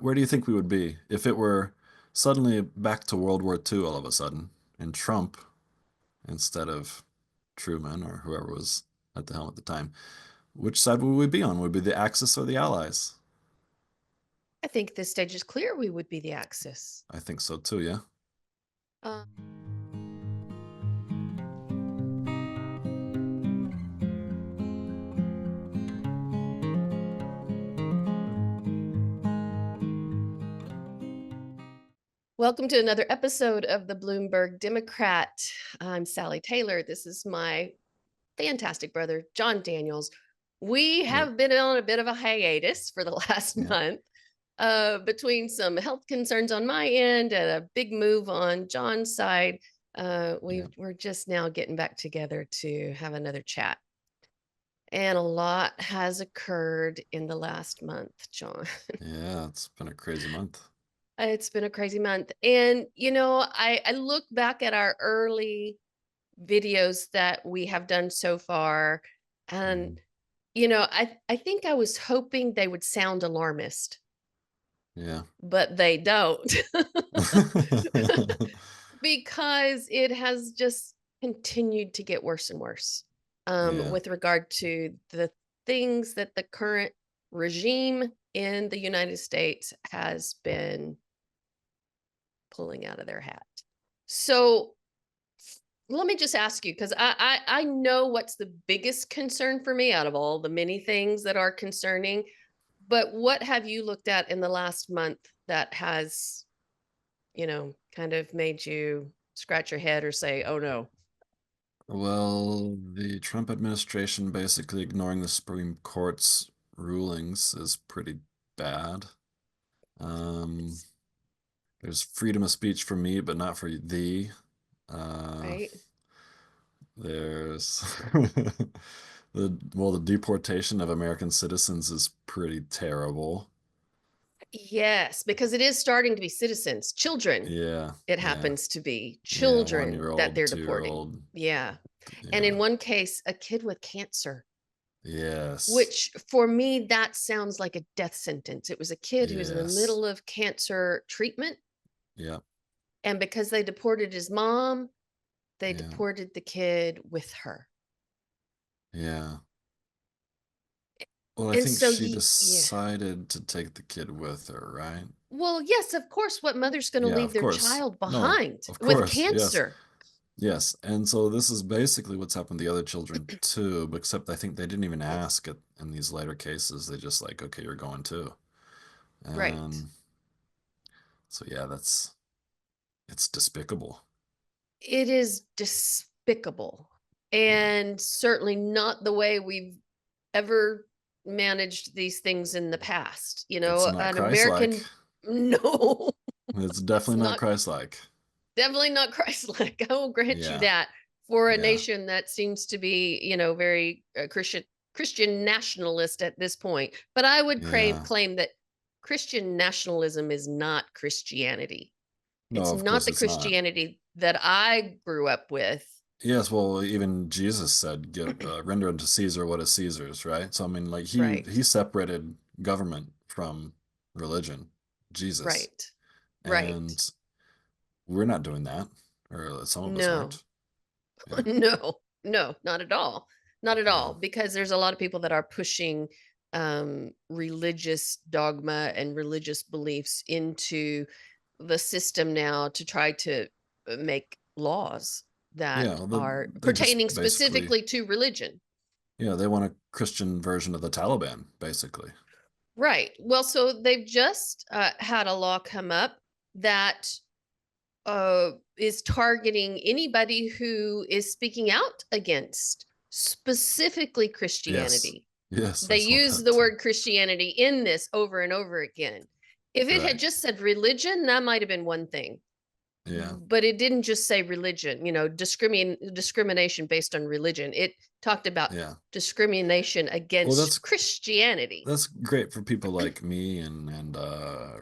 where do you think we would be if it were suddenly back to World War II all of a sudden, and Trump instead of Truman or whoever was at the helm at the time? Which side would we be on? Would we be the Axis or the Allies? I think this stage is clear we would be the Axis. I think so too, yeah. Uh, Welcome to another episode of the Bloomburg Democrat. I'm Sally Taylor. This is my fantastic brother, John Daniels. We have been on a bit of a hiatus for the last month between some health concerns on my end and a big move on John's side. We're just now getting back together to have another chat. And a lot has occurred in the last month, John. Yeah, it's been a crazy month. It's been a crazy month. And, I look back at our early videos that we have done so far. And, I think I was hoping they would sound alarmist, Yeah. but they don't. Because it has just continued to get worse and worse Yeah. with regard to the things that the current regime in the United States has been pulling out of their hat. So let me just ask you, because I know what's the biggest concern for me out of all the many things that are concerning, but what have you looked at in the last month that has, kind of made you scratch your head or say, oh no? Well, the Trump administration basically ignoring the Supreme Court's rulings is pretty bad. Um, there's freedom of speech for me, but not for thee. Right? There's the deportation of American citizens is pretty terrible. Yes, because it is starting to be citizens, children. Yeah, It yeah, happens to be yeah. children that 1-year-old, they're deporting. 2-year-old. Yeah. And Yeah. in one case, a kid with cancer, Yes. which for me, that sounds like a death sentence. It was a kid who was in the Yes. middle of cancer treatment. Yeah. And because they deported his mom, they Yeah. deported the kid with her. Yeah. Well, I And think so, she yeah. decided to take the kid with her, right? Well, yes, of course, what mother's going to Yeah, leave of their course. child No, behind of with course. Yes. cancer? Yes. And so this is basically what's happened to the other children too, except I think they didn't even Yes. ask it in these later cases. They just like, okay, you're going too. Right. And so yeah, it's despicable. It is despicable, Yeah. and certainly not the way we've ever managed these things in the past. It's not An Christ-like. American, no, It's it's definitely not not, Christ-like. definitely not Christ-like. I will grant you Yeah. that, for a Yeah. nation that seems to be, very Christian nationalist at this point. But I would Yeah. claim that Christian nationalism is not Christianity. No, It's of not course the it's not. Christianity that I grew up with. Yes, well, even Jesus said, "Give render unto Caesar what is Caesar's," right? So I mean, like Right, he separated government from religion, Jesus, right, right. and we're not doing that, or some of us No, aren't. Yeah, no, no, not at all. Not at yeah, all. Because there's a lot of people that are pushing religious dogma and religious beliefs into the system now to try to make laws yeah. that Well, are they just pertaining basically, specifically to religion. yeah, they want a Christian version of the Taliban, basically. Right. Well, so they've just had a law come up that is targeting anybody who is speaking out against specifically Yes, Christianity. yes, I They saw use that the too. word Christianity in this over and over again. If it had Right. just said religion, that might have been one thing, Yeah, but it didn't just say religion, discrimination based on religion. It talked about yeah. discrimination Well, against Christianity. that's great for people like me and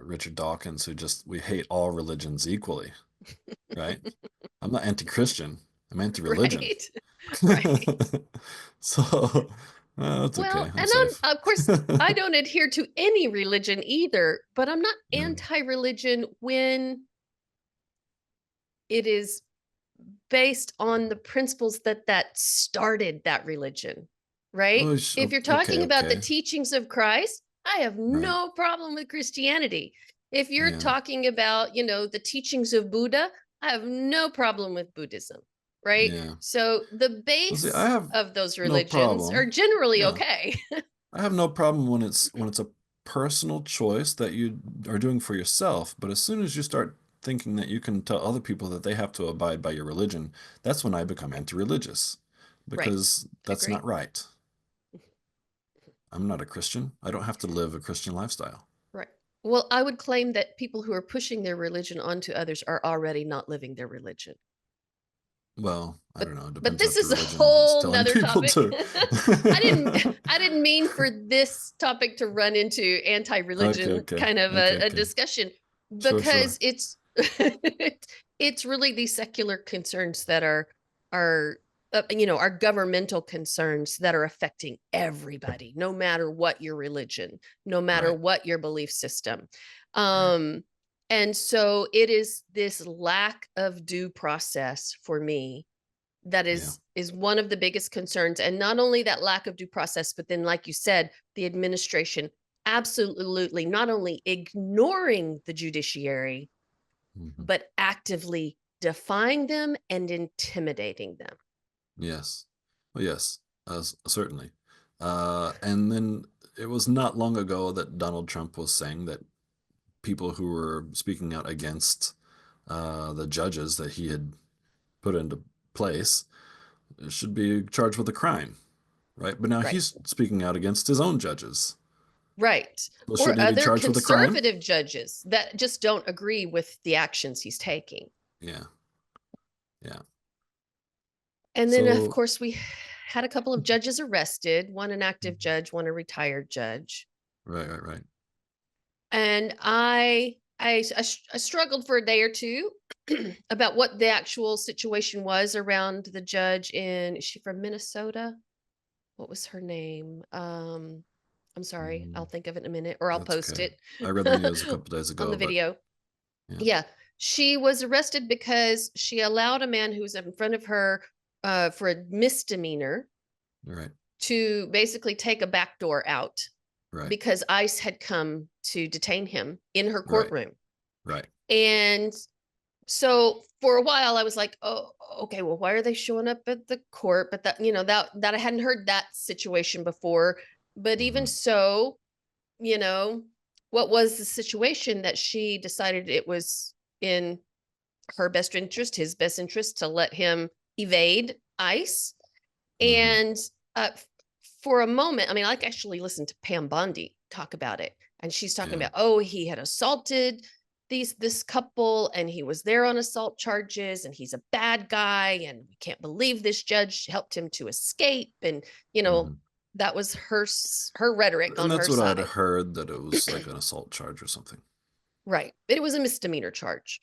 Richard Dawkins who just we hate all religions equally, right? I'm not anti-Christian. I'm anti-religion. Right. Right. So, That's okay. Well, I'm and safe. of course, I don't adhere to any religion either, but I'm not Mm. anti-religion when it is based on the principles that started that religion, right? Oh, If you're okay, talking about the okay. teachings of Christ, I have Right. no problem with Christianity. If you're Yeah. talking about, the teachings of Buddha, I have no problem with Buddhism, right? Yeah. So the Well, see, I base have of those no religions are problem. generally Yeah. okay. I have no problem when it's a personal choice that you are doing for yourself, but as soon as you start thinking that you can tell other people that they have to abide by your religion, that's when I become anti-religious Right. because that's Agreed. not right. I'm not a Christian. I don't have to live a Christian lifestyle. Right. Well, I would claim that people who are pushing their religion onto others are already not living their religion. Well, I but don't know. It but depends this what the is a religion is whole telling nother people topic. to. I didn't mean for this topic to run into Okay, anti-religion okay. kind of Okay, a okay. discussion, Sure, because sure. it's really these secular concerns that are governmental concerns that are affecting everybody, no matter what your religion, no matter Right, what your belief system. right. um and so it is this lack of due process for me that Yeah. is one of the biggest concerns. And not only that lack of due process, but then, like you said, the administration absolutely not only ignoring the judiciary, Hmm. but actively defying them and intimidating them. Yes. Well, yes, certainly. And then it was not long ago that Donald Trump was saying that people who were speaking out against the judges that he had put into place should be charged with a crime, right? But now Right. he's speaking out against his own judges. Right. Well, Or shouldn't he be other charged with a crime? conservative judges that just don't agree with the actions he's taking. Yeah, yeah. And then, of So, course, we had a couple of judges arrested, one an active judge, one a retired judge. right, right, right. And I struggled for a day or two about what the actual situation was around the judge in, is she from Minnesota? What was her name? I'm sorry, Mm, I'll think of it in a minute, or I'll that's post okay. it I read the news a couple days on ago, the but video. yeah, Yeah, she was arrested because she allowed a man who was in front of her for a misdemeanor right, to basically take a back door out right, because ICE had come to detain him in her right, courtroom. right. And so for a while I was like, oh, okay, well, why are they showing up at the court? But that I hadn't heard that situation before. But even Hmm. so, you know, what was the situation that she decided it was in her best interest, his best interest, to let him evade ICE? Hmm. And uh, for a moment, I mean, I actually listened to Pam Bondi talk about it, and she's talking Yeah. about, oh, he had assaulted this couple, and he was there on assault charges, and he's a bad guy, and we can't believe this judge helped him to escape, and you know Hmm. that was her rhetoric And on her that's what I'd side. heard that it was like an assault charge or something. Right, it was a misdemeanor charge,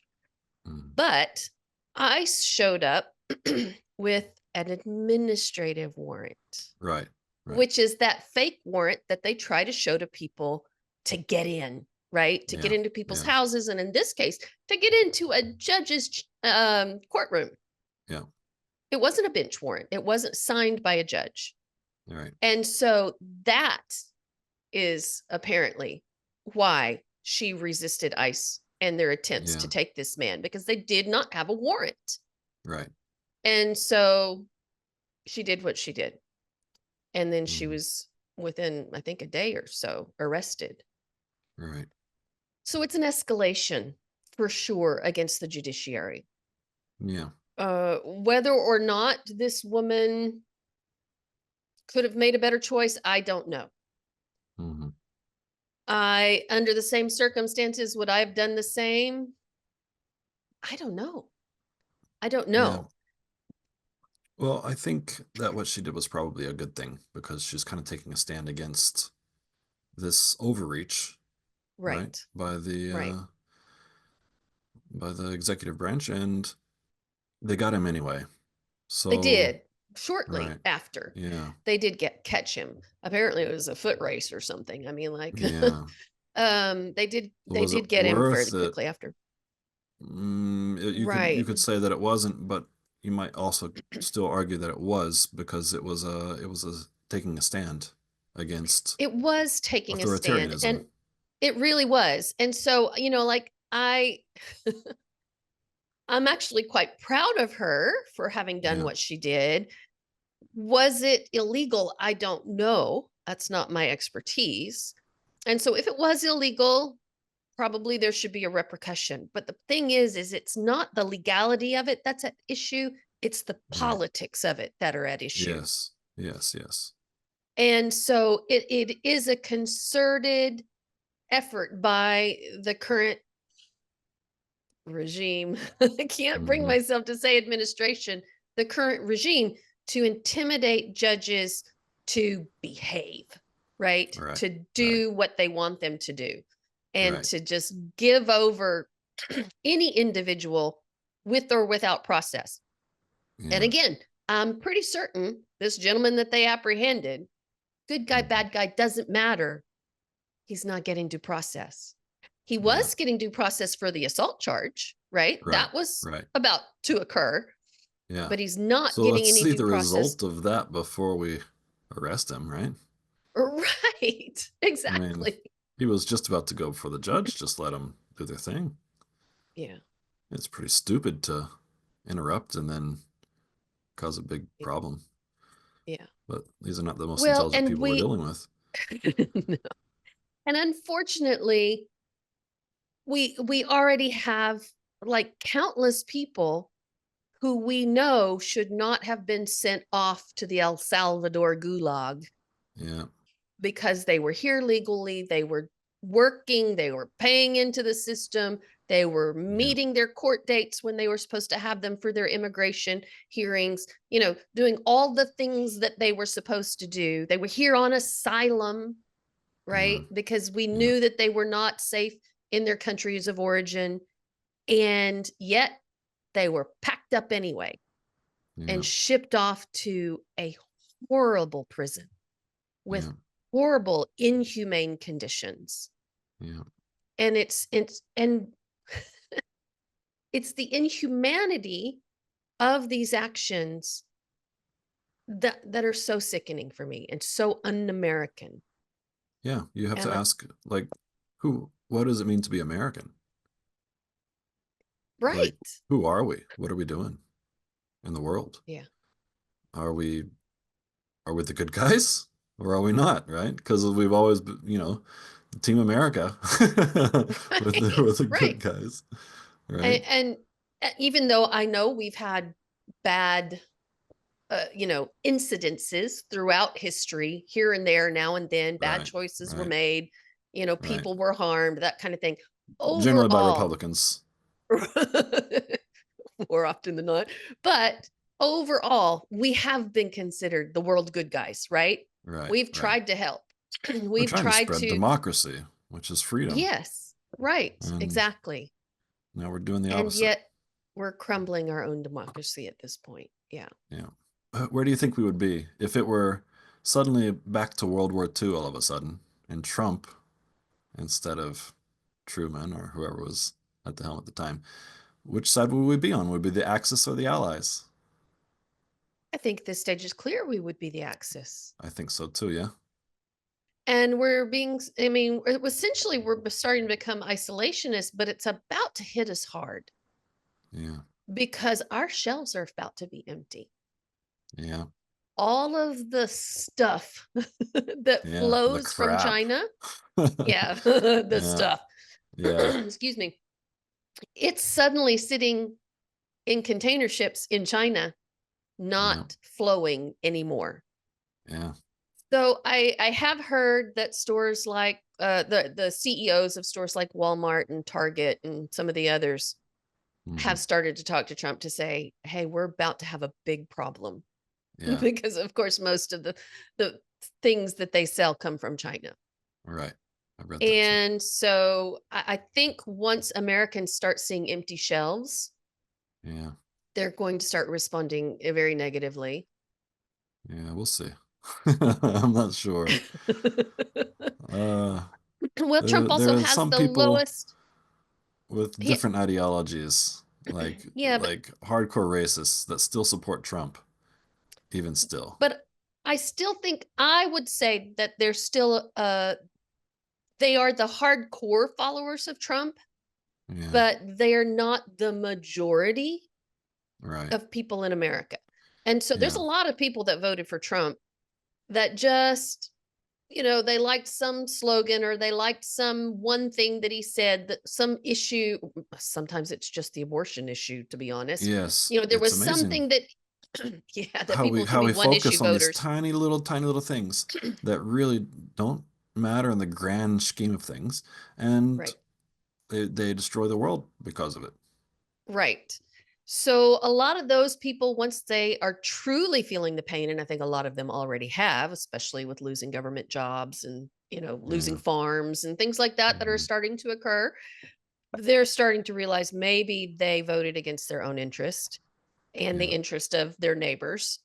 Hmm. but ICE showed up with an administrative warrant, Right, right. which is that fake warrant that they try to show to people to get in, right? To get Yeah, into people's yeah, houses, and in this case, to get into a judge's courtroom. yeah. It wasn't a bench warrant, it wasn't signed by a judge. All right. And so that is apparently why she resisted ICE and their attempts to Yeah, take this man, because they did not have a warrant. right. And so she did what she did. And then she Hmm. was, within, I think, a day or so, arrested. Right. So it's an escalation for sure against the judiciary. Yeah. Whether or not this woman could have made a better choice, I don't know. Hmm. Under the same circumstances, would I have done the same? I don't know. I don't Yeah. know. Well, I think that what she did was probably a good thing because she's kind of taking a stand against this overreach, right, Right. Right. by the executive branch, and they got him anyway. They So did. shortly Right. after. Yeah. They did catch him. Apparently it was a foot race or something. I mean, like, Yeah. they did Was it get him fairly worth it? quickly after. You Right. could say that it wasn't, but you might also still argue that it was because it was a taking a stand against It was taking a stand, authoritarianism. and it really was. And so, like I'm actually quite proud of her for having done Yeah. what she did. Was it illegal? I don't know. That's not my expertise. And so if it was illegal, probably there should be a repercussion. But the thing is it's not the legality of it that's at issue. It's the Right. politics of it that are at issue. Yes. Yes. Yes. And so it is a concerted effort by the current regime. I can't bring Hmm. myself to say administration, the current regime, to intimidate judges to behave, right? Right. To Right. do what they want them to do and Right. to just give over any individual with or without process. And Yeah. again, I'm pretty certain this gentleman that they apprehended, good guy, Mhm. bad guy, doesn't matter. He's not getting due process. He Yeah. was getting due process for the assault charge, right? Right. That was Right. about to occur, Yeah. but he's not So getting let's any see due the process. result of that before we arrest him, right? Right. I mean, Exactly. he was just about to go before the judge, just let them do their thing. Yeah. It's pretty stupid to interrupt and then cause a big problem. Yeah. But these are not the most Well, intelligent and people we're we, dealing with. and unfortunately, we already have like countless people who we know should not have been sent off to the El Salvador gulag Yeah, because they were here legally, they were working, they were paying into the system, they were yeah, meeting their court dates when they were supposed to have them for their immigration hearings, doing all the things that they were supposed to do. They were here on asylum, yeah, right? Because we yeah, knew that they were not safe in their countries of origin. And yet they were packed up anyway yeah, and shipped off to a horrible prison with yeah, horrible, inhumane conditions. yeah, And it's the inhumanity of these actions that are so sickening for me and so un-American. yeah. You have to And ask, like, what does it mean to be American? Like, right. who are we? What are we doing in the world? Yeah. Are we the good guys or are we not? Right? Because we've always been, Team America with Right. the Right. good guys, right? And even though I know we've had bad incidences throughout history, here and there, now and then, bad Right, choices were right, made, right. people were harmed, that kind of thing. Generally by Overall, Republicans. more often than not, but overall, we have been considered the world good guys, right? Right, We've right. tried to help. We're We've trying to tried spread to, democracy, which is freedom, yes, right, and exactly. now we're doing the And opposite. yet we're crumbling our own democracy at this point. Yeah. Yeah. Where do you think we would be if it were suddenly back to World War II all of a sudden, and Trump instead of Truman or whoever was at the helm at the time? Which side would we be on? Would it be the Axis or the Allies? I think this stage is clear we would be the Axis. I think so too, yeah. And I mean, essentially we're starting to become isolationist, but it's about to hit us hard Yeah, because our shelves are about to be empty. yeah, All of the stuff that yeah. The flows from crap. China, yeah, the Yeah, stuff, yeah, excuse me, it's suddenly sitting in container ships in China, yeah, not flowing anymore. yeah. So I have heard that stores like the CEOs of stores like Walmart and Target and some of the others Hmm. have started to talk to Trump to say, "Hey, we're about to have a big problem," Yeah, because of course most of the things that they sell come from China. right. I read that too. And so I think once Americans start seeing empty shelves, Yeah, they're going to start responding very negatively. Yeah, we'll see. I'm not sure. Uh, Well, Trump there also are has some the people lowest. with Yeah, different ideologies, yeah, like hardcore racists that still support Trump, even still. but I still think I would say that they're still they are the hardcore followers of Trump, Yeah, but they're not the majority right. of people in America. And so there's a Yeah, lot of people that voted for Trump that just, they liked some slogan or they liked some one thing that he said, that some issue. Sometimes it's just the abortion issue, to be honest. yes, There it's was amazing something that, yeah, that how we people can how be we one issue focus on these voters. tiny little things that really don't matter in the grand scheme of things, and Right. they destroy the world because of it. Right. So a lot of those people, once they are truly feeling the pain, and I think a lot of them already have, especially with losing government jobs and, losing Yeah. farms and things like that are Hmm. starting to occur, they're starting to realize maybe they voted against their own interest and the Yeah. interest of their neighbors.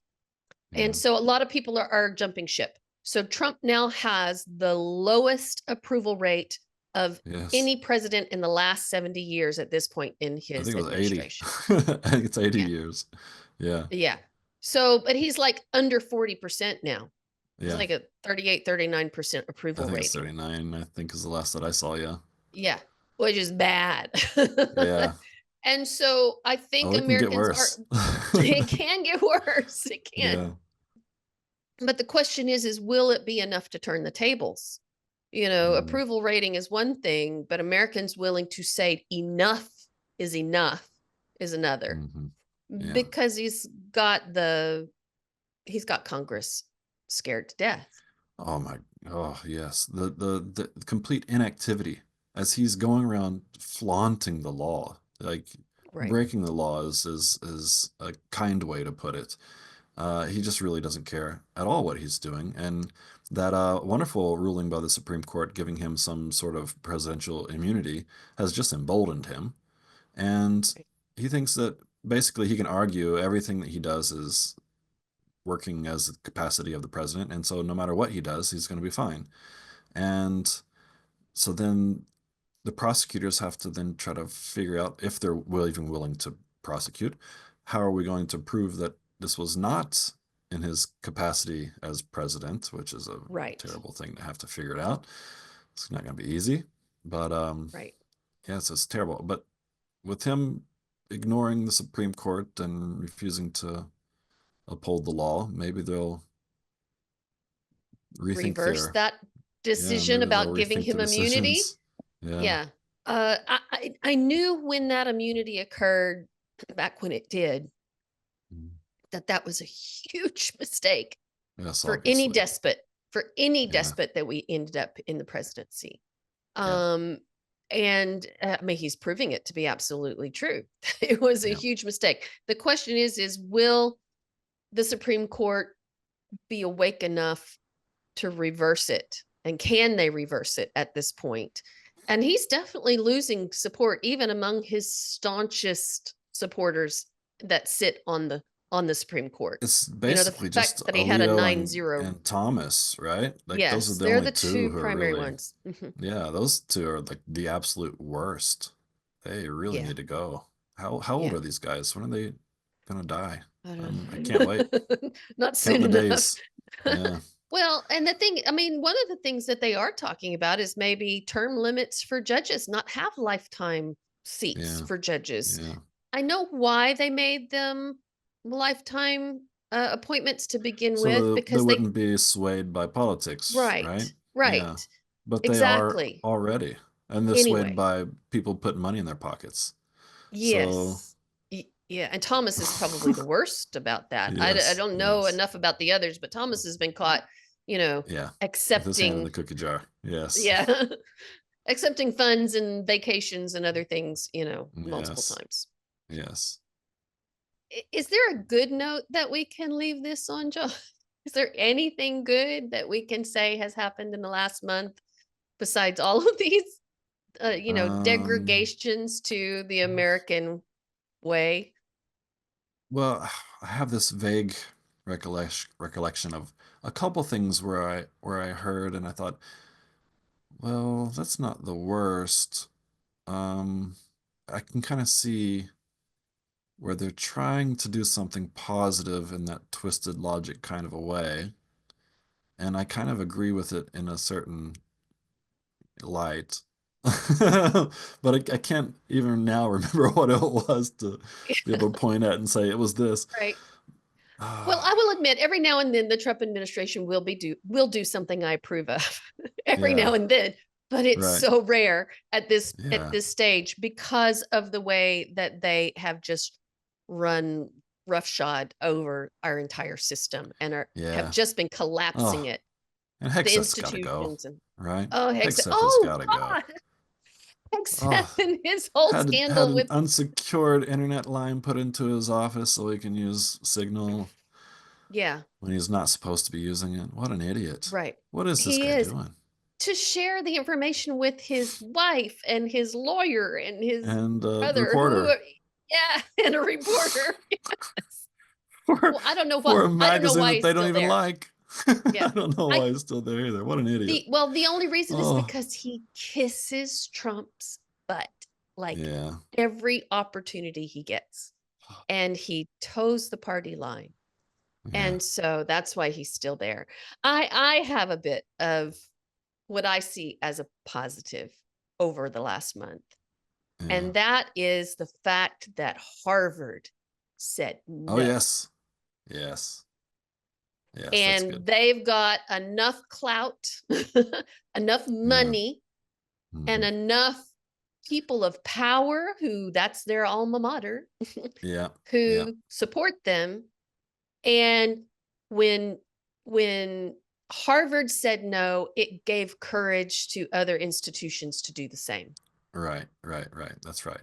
And Yeah. so a lot of people are jumping ship. So Trump now has the lowest approval rate of Yes. any president in the last 70 years at this point in I his think it was 80. administration. I think it's 80 Yeah. years. Yeah. Yeah. So, but he's like under 40% now. It's Yeah. like a 38, 39% I approval think it's rating. 39, I think is the last that I saw. Yeah. Yeah. Which is bad. Yeah. And so I think Oh, it can get Americans are, worse. it can get worse. It can. Yeah. But the question is will it be enough to turn the tables? Mm, Approval rating is one thing, but Americans willing to say enough is another, hmm. Yeah. because he's got Congress scared to death. Oh my. Oh yes. The complete inactivity as he's going around flaunting the law, like Right. breaking the law is a kind way to put it. He just really doesn't care at all what he's doing. And that wonderful ruling by the Supreme Court giving him some sort of presidential immunity has just emboldened him. And Right. he thinks that basically he can argue everything that he does is working as the capacity of the president. And so no matter what he does, he's going to be fine. And so then the prosecutors have to then try to figure out if they're even willing to prosecute. How are we going to prove that this was not in his capacity as president, which is a Right. terrible thing to have to figure it out. It's not going to be easy, but Right. yeah, it's terrible. But with him ignoring the Supreme Court and refusing to uphold the law, maybe they'll rethink Reverse their that yeah, decision maybe they'll about giving rethink the him immunity. decisions. Yeah. Yeah. I knew when that immunity occurred, back when it did, Mm. that was a huge mistake Yes, for any obviously. despot, Yeah. that we ended up in the presidency. Yeah. Um, and I mean, he's proving it to be absolutely true. It was a Yeah. huge mistake. The question is will the Supreme Court be awake enough to reverse it? And can they reverse it at this point? And he's definitely losing support, even among his staunchest supporters that sit on the Supreme Court. It's The basically fact just that he had a Alito nine and zero. Thomas, right? Like those are Yes, the they're only the two two who are primary really, ones. Mhm. yeah, those two are like the absolute worst. They really Yeah, need to go. How old yeah. are these guys? When are they gonna die? I I can't wait. don't Not Counting soon the enough. days. Yeah. Well, and the thing, I mean, one of the things that they are talking about is maybe term limits for judges, not have lifetime seats Yeah. for judges. Yeah. I know why they made them lifetime appointments to begin with, So they because wouldn't be swayed by politics, right? right, Yeah. right, But they are exactly. already. And they're swayed Anyway, by people putting money in their pockets. So, yes. Yeah, and Thomas is probably the worst about that. I yes, don't know yes. enough about the others, but Thomas has been caught, you know, Yeah. With his hand in the accepting, cookie jar. Yes. yeah, accepting funds and vacations and other things, multiple Yes. times. Yes. Is there a good note that we can leave this on, John? Is there anything good that we can say has happened in the last month besides all of these, Um, degradations to the American way? well, I have this vague. recollection of a couple things where I heard and I thought, well, that's not the worst. Um, I can kind of see where they're trying to do something positive in that twisted logic kind of a way, and I kind of agree with it in a certain light. But I can't even now remember what it was to be able to point at and say it was this. Right. Well, I Ah, will admit, every now and then the Trump administration will do something I approve of. Every yeah, now and then, but it's right. so rare at Yeah, this stage because of the way that they have just run roughshod over our entire system and have yeah. just been collapsing Oh, it, and the Hexeth's got to go, institutions and right? oh hex Hexeth has oh got to go. God, Hexeth Oh, and his whole had scandal an with unsecured internet line put into his office so he can use Signal yeah, when he's not supposed to be using it. What an idiot. right. What is this He guy is doing? to share the information with his wife and his lawyer and his And brother who reporter yeah, and a reporter. Yes. for Well, I don't know what for a I don't know magazine why that he's they don't still even there. like. Yeah. I don't know I why he's still there either. What an idiot. the only reason is Oh, because he kisses Trump's butt like yeah. every opportunity he gets. And he toes the party line. Yeah. And so that's why he's still there. I have a bit of what I see as a positive over the last month. Yeah. And that is the fact that Harvard said Oh, no. yes. Yes. Yes, that's good. And they've got enough clout, enough Yeah. money, and Hmm. enough people of power who that's their alma mater Yeah. Yeah. who support them. And when when Harvard said no, it gave courage to other institutions to do the same. Right, right, right. That's right.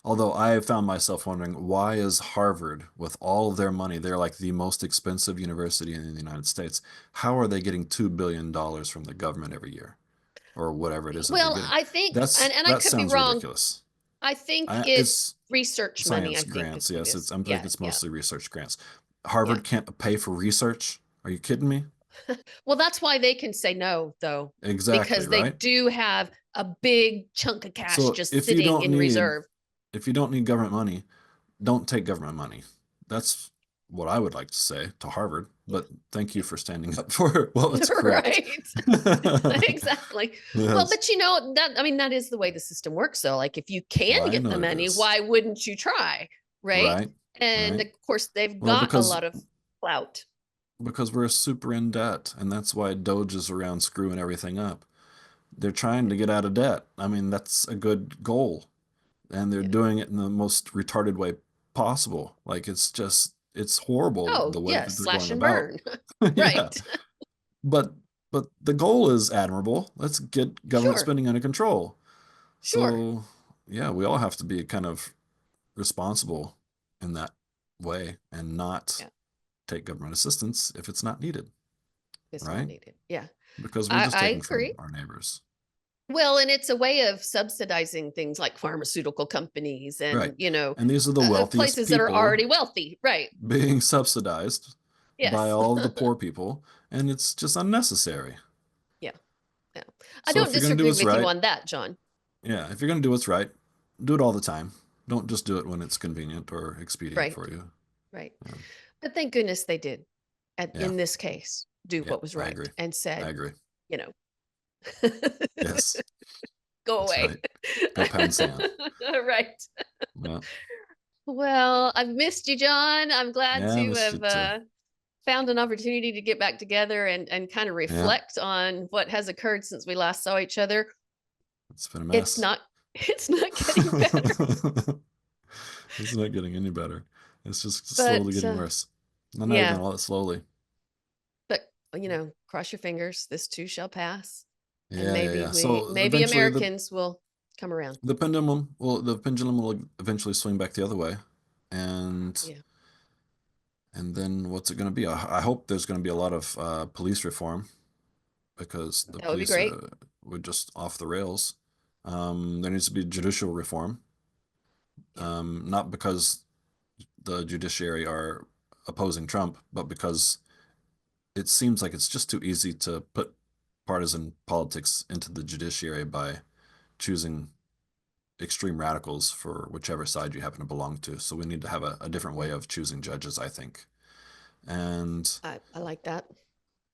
Although I have found myself wondering, why is Harvard, with all of their money, they're like the most expensive university in the United States. How are they getting $2 billion from the government every year, or whatever it is that they're Well, getting? I think, and I That could be sounds wrong. ridiculous. I think it's It's research money, I science think grants, is what it yes. is. I think Yeah, it's yeah, mostly research grants. yeah. Harvard can't pay for research. Are you kidding me? Well, that's why they can say no, though, Exactly, because they right? do have a big chunk of cash So just sitting in reserve. if you don't need government money, don't take government money. That's what I would like to say to Harvard, Yeah, but thank you yeah. for standing up for what's correct. Right. Exactly. Well, Yes. but that, I mean, that is the way the system works, though. Like, if you can I get know the it money, is. why wouldn't you try? Right. Right. And Right. of course, they've Well, got a lot of clout. because we're super in debt, and that's why Doge is around screwing everything up. They're trying Yeah. to get out of debt. I mean, that's a good goal, and they're Yeah. doing it in the most retarded way possible. Like it's horrible Oh, the way yeah. that they're Slash going and about. burn. Yeah. Right. But the goal is admirable. Let's get government Sure. spending under control. Sure. So yeah, we all have to be kind of responsible in that way and not Yeah. take government assistance if it's not needed, It's not right? needed. Yeah. Because we're just I taking agree. from our neighbors. Well, and it's a way of subsidizing things like pharmaceutical companies Right. and, And these are the wealthiest places that are people already wealthy. Right. being subsidized by Yes. all of the poor people, and it's just unnecessary. Yeah. Yeah. I So don't if you're going to do disagree what's with you right, on that, John. yeah, if you're going to do what's right, do it all the time. Don't just do it when it's convenient or expedient for Right. you. Right. Yeah. But thank goodness they did, Yeah. in this case, do Yeah, what was I right agree. and I said, agree. you know, Yes, go that's away. right. Go pound sand. Right. Well, Well, I've missed you, John. I'm glad yeah, I to missed you have too. found an opportunity to get back together and kind of Yeah, reflect on what has occurred since we last saw each other. it's been a It's mess. not it's not getting better, It's not getting any better. It's just slowly but getting worse. No, not even yeah, all that slowly. but cross your fingers. This too shall pass, and Yeah, yeah, yeah. So maybe eventually Americans will come around. the pendulum will eventually swing back the other way. And Yeah, and then what's it going to be? I hope there's going to be a lot of police reform because the that would be police great. were just off the rails. There needs to be judicial reform, Yeah, not because the judiciary are opposing Trump, but because it seems like it's just too easy to put partisan politics into the judiciary by choosing extreme radicals for whichever side you happen to belong to. So we need to have a different way of choosing judges, I think. And I like that.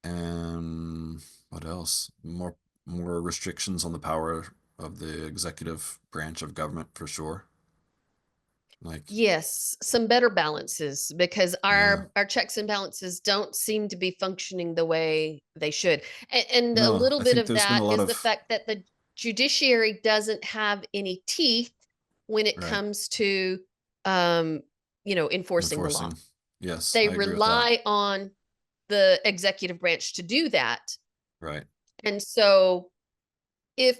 and what else? More restrictions on the power of the executive branch of government for sure. Like, Yes, some better balances, because yeah. our checks and balances don't seem to be functioning the way they should. And a No, little I bit think of there's been a that lot is the of fact that the judiciary doesn't have any teeth when it right comes to um, enforcing the law. enforcing. Yes, They I agree with that. rely on the executive branch to do that. Right. And so if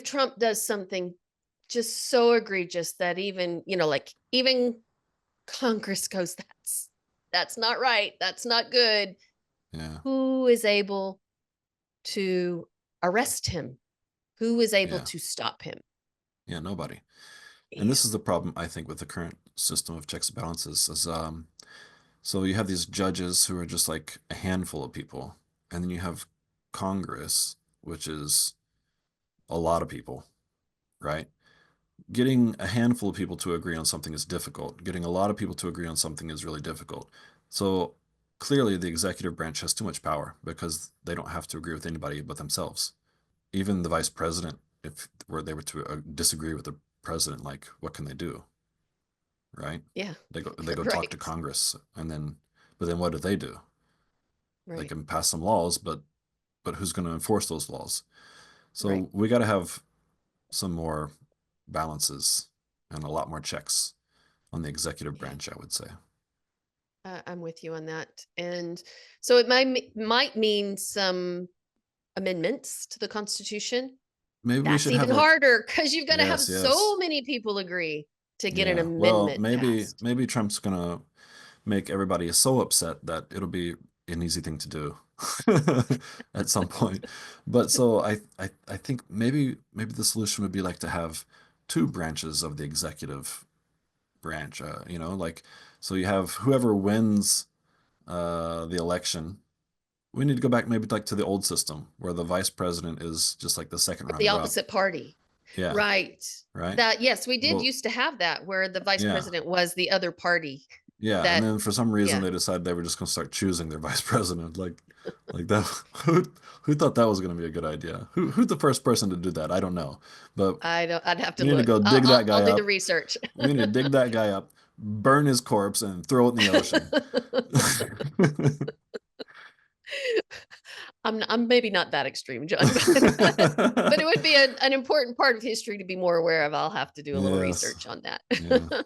Trump does something just so egregious that even, like even Congress goes, that's not right. That's not good. Yeah. Who is able to arrest him? Who is able Yeah. to stop him? Yeah. Nobody. And Yeah. this is the problem, I think, with the current system of checks and balances is so you have these judges who are just like a handful of people, and then you have Congress, which is a lot of people, right? Getting a handful of people to agree on something is difficult. Getting a lot of people to agree on something is really difficult. So clearly the executive branch has too much power because they don't have to agree with anybody but themselves. Even the vice president, if they were to disagree with the president, like what can they do? Right? Yeah. They go talk to Right. Congress, and then but then what do? They Right. can pass some laws, but who's going to enforce those laws? Right. So we got to have some more balances and a lot more checks on the executive Yeah. branch, I would say. I'm with you on that. And so it might mean some amendments to the Constitution. Maybe we That's should have even like, harder because you've got to have yes, so yes. many people agree to get an Yeah. Well, amendment maybe passed. maybe Trump's gonna make everybody so upset that it'll be an easy thing to do at some point. But so I think maybe the solution would be like to have two branches of the executive branch. Like so you have whoever wins the election. We need to go back maybe like to the old system where the vice president is just like the second The runner up. opposite party. Yeah, Right. right. That, yes, we did Well, used to have that where the vice yeah. president was the other party. Yeah, and That, then for some reason yeah, they decided they were just going to start choosing their vice president. Like that. Who thought that was going to be a good idea? Who's the first person to do that? I don't know, but I'd have to we need to look. go dig that I'll guy do the up. research. We need to dig that guy up, burn his corpse, and throw it in the ocean. I'm maybe not that extreme, John, but it would be an important part of history to be more aware of. I'll have to do a little Yes. research on that. Yeah.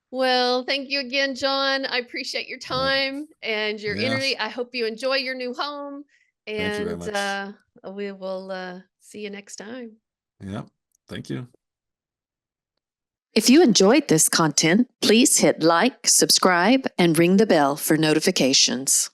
Well, thank you again, John. I appreciate your Yep. time and your Yeah. energy. I hope you enjoy your new home, Thank you very and much. we will see you next time. Yeah. Thank you. If you enjoyed this content, please hit like, subscribe, and ring the bell for notifications.